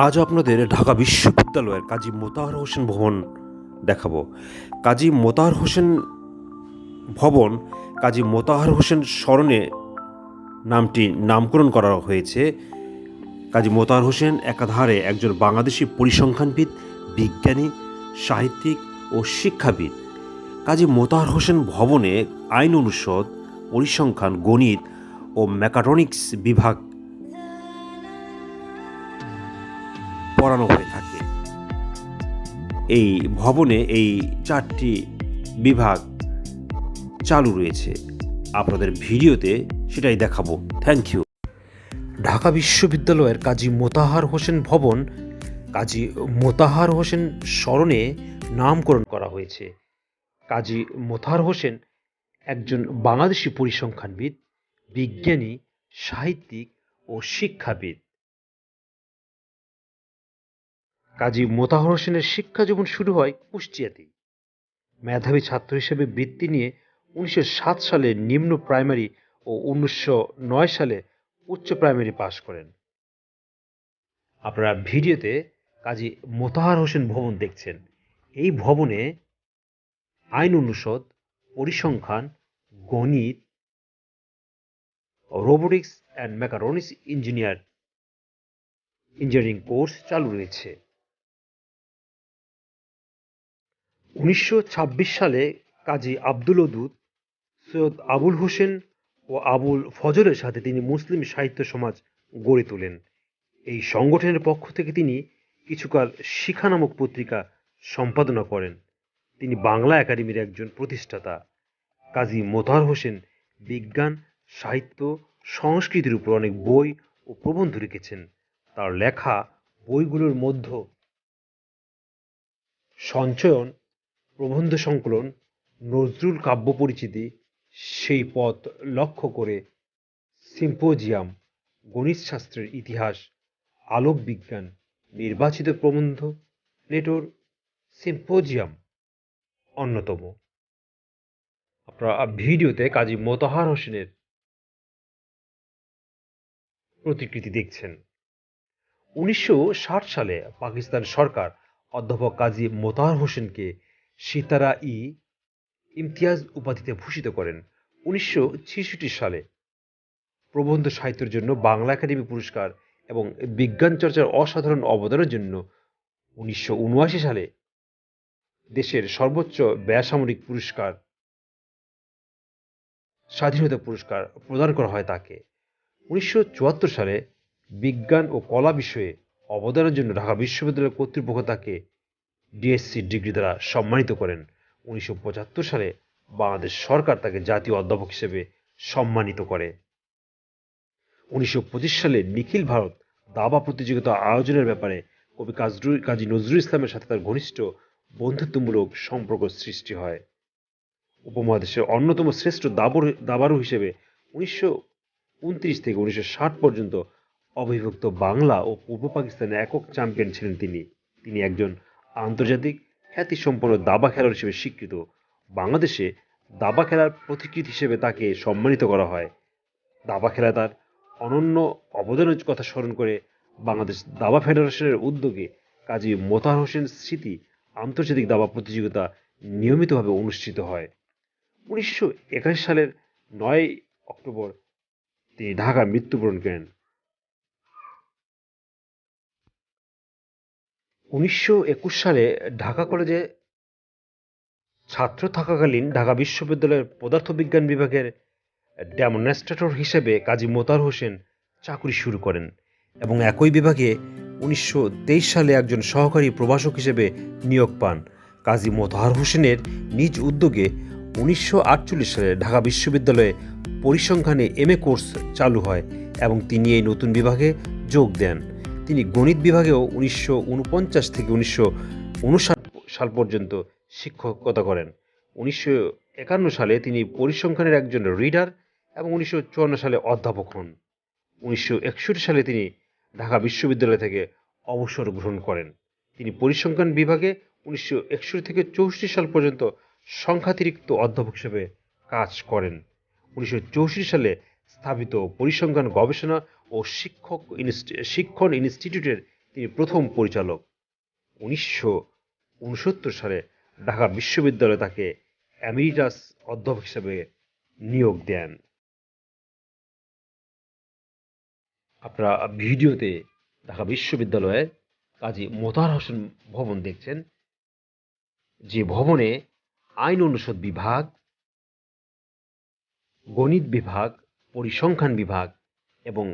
আজ আপনাদের ঢাকা বিশ্ববিদ্যালয়ের কাজী মোতাহার হোসেন ভবন দেখাবো। কাজী মোতাহার হোসেন ভবন কাজী মোতাহার হোসেন স্মরণে নামটি নামকরণ করা হয়েছে। কাজী মোতাহার হোসেন একাধারে একজন বাংলাদেশি পরিসংখ্যানবিদ, বিজ্ঞানী, সাহিত্যিক ও শিক্ষাবিদ। কাজী মোতাহার হোসেন ভবনে আইন অনুষদ, পরিসংখ্যান, গণিত ও মেকাট্রনিক্স বিভাগ পড়ানো হয়ে থাকে। এই ভবনে এই 4টি বিভাগ চালু রয়েছে। আপনাদের ভিডিওতে সেটাই দেখাবো। Thank you. ঢাকা বিশ্ববিদ্যালয়ের কাজী মোতাহার হোসেন ভবন কাজী মোতাহার হোসেন স্মরণে নামকরণ করা হয়েছে। কাজী মোতাহার হোসেন একজন বাংলাদেশি পরিসংখ্যানবিদ, বিজ্ঞানী, সাহিত্যিক ও শিক্ষাবিদ। কাজী মোতাহার হোসেনের শিক্ষা জীবন শুরু হয় কুষ্টিয়াতেই। মেধাবী ছাত্র হিসেবে বৃত্তি নিয়ে 1907 সালে নিম্ন প্রাইমারি ও 1909 সালে উচ্চ প্রাইমারি পাশ করেন। আপনারা ভিডিওতে কাজী মোতাহার হোসেন ভবন দেখছেন। এই ভবনে আইন অনুষদ, পরিসংখ্যান, গণিত, robotics and mechatronics engineering course চালু রয়েছে। 1926 সালে কাজী আব্দুল ওদুদ, সৈয়দ আবুল হোসেন ও আবুল ফজলের সাথে তিনি মুসলিম সাহিত্য সমাজ গড়ে তোলেন। এই সংগঠনের পক্ষ থেকে তিনি কিছুকাল শিখা নামক পত্রিকা সম্পাদনা করেন। তিনি বাংলা একাডেমির একজন প্রতিষ্ঠাতা। কাজী মোতাহার হোসেন বিজ্ঞান, সাহিত্য, সংস্কৃতির উপর অনেক বই ও প্রবন্ধ লিখেছেন। তার লেখা বইগুলোর মধ্যে সঞ্চয়ন, প্রবন্ধ সংকলন, নজরুল কাব্য পরিচিতি, সেই পথ লক্ষ্য করে, সিম্পোজিয়াম, গণিতশাস্ত্রের ইতিহাস, আলোক বিজ্ঞান, নির্বাচিত প্রবন্ধ, প্লেটোর সিম্পোজিয়াম অন্যতম। আপনারা ভিডিওতে কাজী মোতাহার হোসেনের প্রতিকৃতি দেখছেন। 1960 সালে পাকিস্তান সরকার অধ্যাপক কাজী মোতাহার হোসেনকে সিতারা-ই ইমতিয়াজ উপাধিতে ভূষিত করেন। 1966 সালে প্রবন্ধ সাহিত্যের জন্য বাংলা একাডেমি পুরস্কার এবং বিজ্ঞান চর্চার অসাধারণ অবদানের জন্য 1979 সালে দেশের সর্বোচ্চ বেসামরিক পুরস্কার স্বাধীনতা পুরস্কার প্রদান করা হয় তাকে। 1974 সালে বিজ্ঞান ও কলা বিষয়ে অবদানের জন্য ঢাকা বিশ্ববিদ্যালয় কর্তৃপক্ষ তাকে ডিএসসি ডিগ্রি দ্বারা সম্মানিত করেন। 1975 সালে বাংলাদেশ সরকার তাকে জাতীয় অধ্যাপক হিসেবে সম্মানিত করে। 1925 সালে নিখিল ভারত দাবা প্রতিযোগিতা আয়োজনের ব্যাপারে কবি কাজী নজরুল ইসলামের সাথে তার ঘনিষ্ঠ বন্ধুত্বমূলক সম্পর্ক সৃষ্টি হয়। উপমহাদেশের অন্যতম শ্রেষ্ঠ দাবাড়ু হিসেবে 1929 থেকে 1960 পর্যন্ত অবিভক্ত বাংলা ও পূর্ব পাকিস্তানের একক চ্যাম্পিয়ন ছিলেন তিনি। তিনি একজন আন্তর্জাতিক খ্যাতিসম্পন্ন দাবা খেলোয়াড় হিসেবে স্বীকৃত। বাংলাদেশে দাবা খেলার প্রতিকৃতি হিসেবে তাকে সম্মানিত করা হয়। দাবা খেলা তার অনন্য অবদানের কথা স্মরণ করে বাংলাদেশ দাবা ফেডারেশনের উদ্যোগে কাজী মোতাহার হোসেন স্মৃতি আন্তর্জাতিক দাবা প্রতিযোগিতা নিয়মিতভাবে অনুষ্ঠিত হয়। 1981 সালের 9 অক্টোবর তিনি ঢাকায় মৃত্যুবরণ করেন। 1921 সালে ঢাকা কলেজে ছাত্র থাকাকালীন ঢাকা বিশ্ববিদ্যালয়ের পদার্থবিজ্ঞান বিভাগের ডেমনস্ট্রেটর হিসেবে কাজী মোতাহার হোসেন চাকুরি শুরু করেন এবং একই বিভাগে 1923 সালে একজন সহকারী প্রভাষক হিসেবে নিয়োগ পান। কাজী মোতাহার হোসেনের নিজ উদ্যোগে 1948 সালে ঢাকা বিশ্ববিদ্যালয়ে পরিসংখ্যানে এমএ কোর্স চালু হয় এবং তিনি এই নতুন বিভাগে যোগ দেন। তিনি গণিত বিভাগেও 1949 থেকে 1959 সাল পর্যন্ত শিক্ষকতা করেন। 1951 সালে তিনি পরিসংখ্যানের একজন রিডার এবং 1954 সালে অধ্যাপক হন। 1961 সালে তিনি ঢাকা বিশ্ববিদ্যালয় থেকে অবসর গ্রহণ করেন। তিনি পরিসংখ্যান বিভাগে 1961 থেকে 64 সাল পর্যন্ত সংখ্যাতিরিক্ত অধ্যাপক হিসেবে কাজ করেন। 1964 সালে স্থাপিত পরিসংখ্যান গবেষণা ও শিক্ষণ ইনস্টিটিউটের তিনি প্রথম পরিচালক। 1969 সালে ঢাকা বিশ্ববিদ্যালয়ে তাকে এমিরিটাস অধ্যাপক হিসেবে নিয়োগ দেন। আপনারা ভিডিওতে ঢাকা বিশ্ববিদ্যালয়ের কাজী মোতাহার হোসেন ভবন দেখছেন, যে ভবনে আইন অনুষদ বিভাগ, গণিত বিভাগ, পরিসংখ্যান বিভাগ এবং